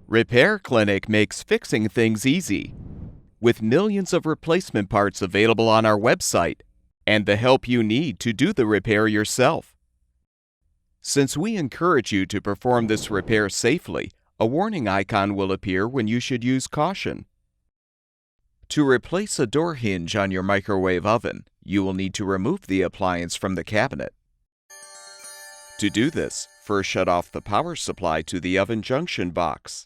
Repair Clinic makes fixing things easy, with millions of replacement parts available on our website and the help you need to do the repair yourself. Since we encourage you to perform this repair safely, a warning icon will appear when you should use caution. To replace a door hinge on your microwave oven, you will need to remove the appliance from the cabinet. To do this, first shut off the power supply to the oven junction box.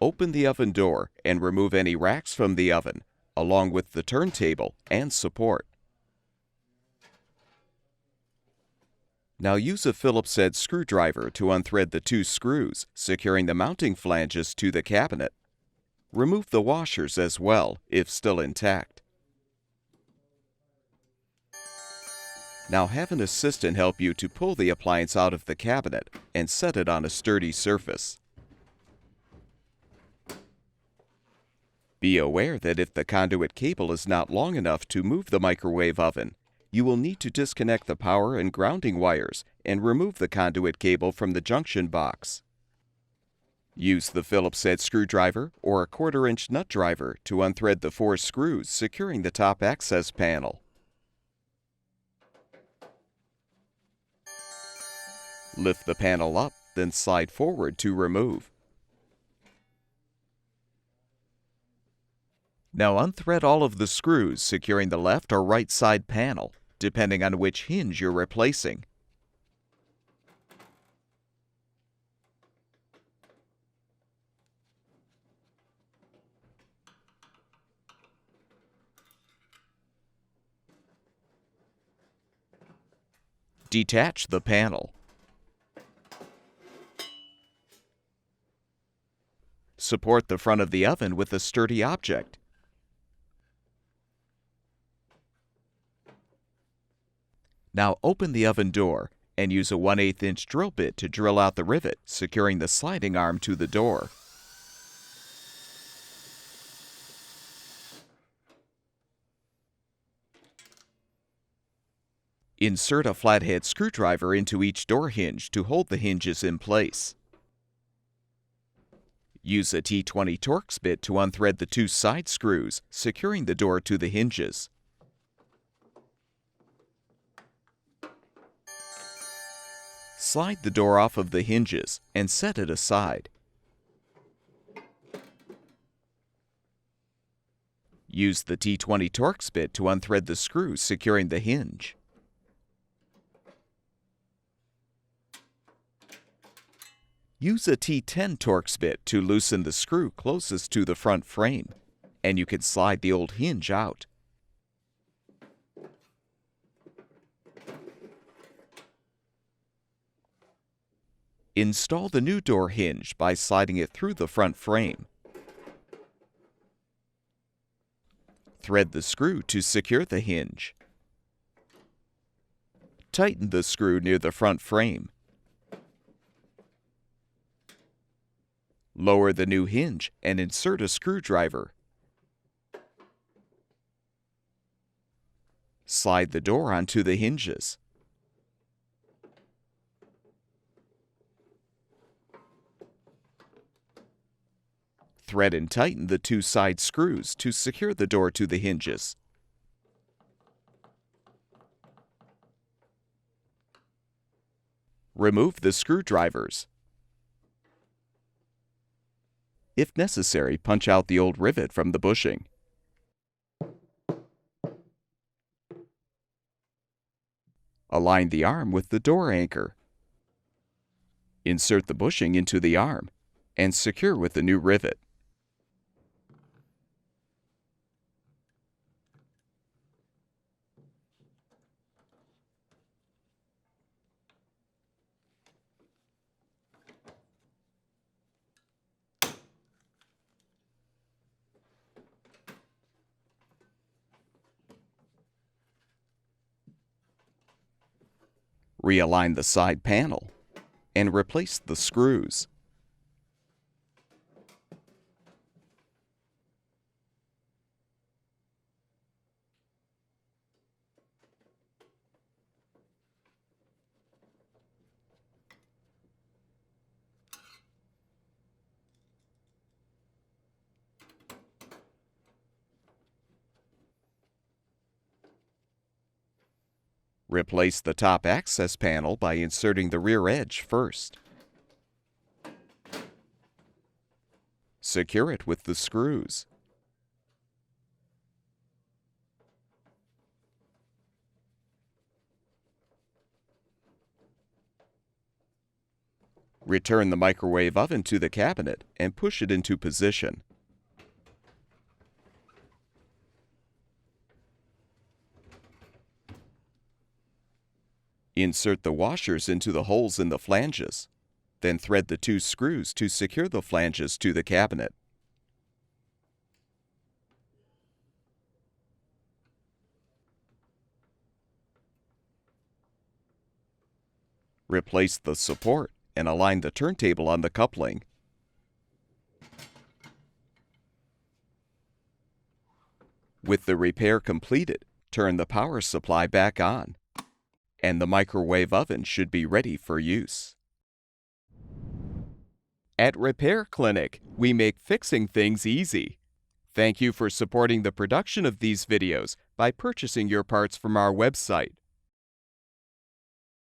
Open the oven door and remove any racks from the oven, along with the turntable and support. Now use a Phillips head screwdriver to unthread the two screws, securing the mounting flanges to the cabinet. Remove the washers as well, if still intact. Now have an assistant help you to pull the appliance out of the cabinet and set it on a sturdy surface. Be aware that if the conduit cable is not long enough to move the microwave oven, you will need to disconnect the power and grounding wires and remove the conduit cable from the junction box. Use the Phillips head screwdriver or a 1/4-inch nut driver to unthread the 4 screws securing the top access panel. Lift the panel up, then slide forward to remove. Now unthread all of the screws securing the left or right side panel, depending on which hinge you're replacing. Detach the panel. Support the front of the oven with a sturdy object. Now open the oven door and use a 1/8-inch drill bit to drill out the rivet, securing the sliding arm to the door. Insert a flathead screwdriver into each door hinge to hold the hinges in place. Use a T20 Torx bit to unthread the 2 side screws, securing the door to the hinges. Slide the door off of the hinges and set it aside. Use the T20 Torx bit to unthread the screws securing the hinge. Use a T10 Torx bit to loosen the screw closest to the front frame, and you can slide the old hinge out. Install the new door hinge by sliding it through the front frame. Thread the screw to secure the hinge. Tighten the screw near the front frame. Lower the new hinge and insert a screwdriver. Slide the door onto the hinges. Thread and tighten the 2 side screws to secure the door to the hinges. Remove the screwdrivers. If necessary, punch out the old rivet from the bushing. Align the arm with the door anchor. Insert the bushing into the arm and secure with the new rivet. Realign the side panel and replace the screws. Replace the top access panel by inserting the rear edge first. Secure it with the screws. Return the microwave oven to the cabinet and push it into position. Insert the washers into the holes in the flanges. Then thread the 2 screws to secure the flanges to the cabinet. Replace the support and align the turntable on the coupling. With the repair completed, turn the power supply back on, and the microwave oven should be ready for use. At Repair Clinic, we make fixing things easy. Thank you for supporting the production of these videos by purchasing your parts from our website.